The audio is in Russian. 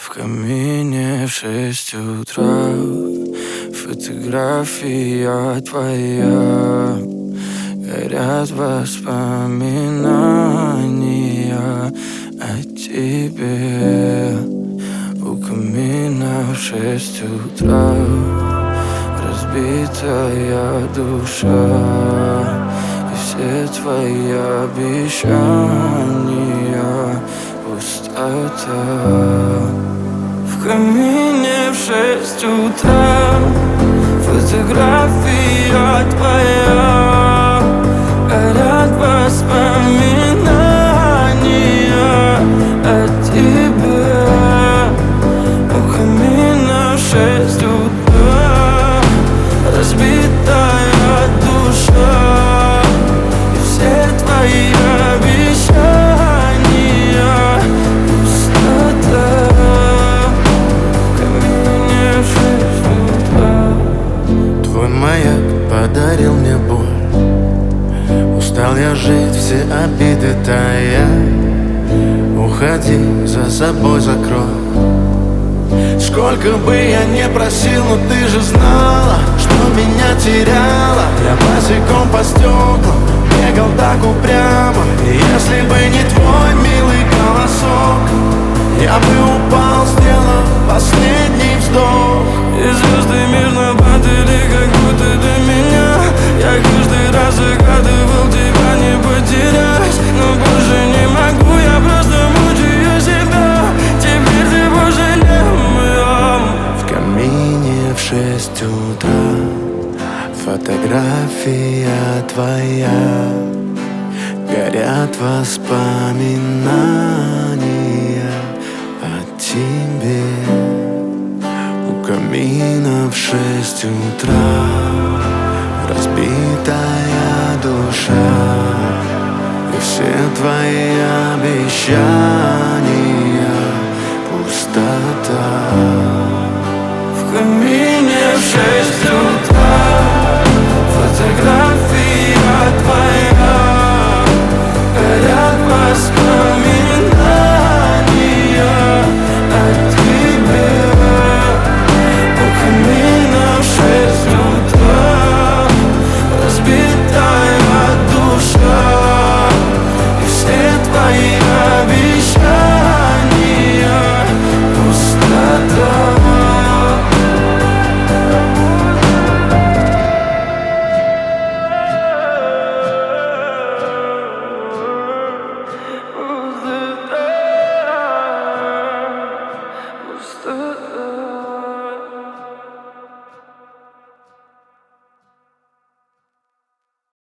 В камине в 6 утра фотография твоя. Горят воспоминания о тебе. У камина в 6 утра разбитая душа. И все твои обещания пустота. В камине в 6 утра фотография твоя. Горят воспоминания о тебе. У камина в 6 утра разбитая душа. И все твои обещания пустота. В камине в 6 утра. Твой маяк подарил мне боль. Устал я жить, все обиды тая. Уходи, за собой закрой. Сколько бы я не просил, но ты же знала, что меня теряла. Я босиком по стеклам бегал так упрямо. И если бы не твой милый голосок, я бы упал, сделав последний вздох. И звезды мирно падали, как будто до меня. Я каждый раз загадывал тебя не потерять, но больше не могу, я просто мучаю себя. Теперь ты больше не моя. В камине в 6 утра фотография твоя. Горят воспоминания о тебе. У камина в 6 утра разбитая душа. И все твои обещания пустота. В камине в 6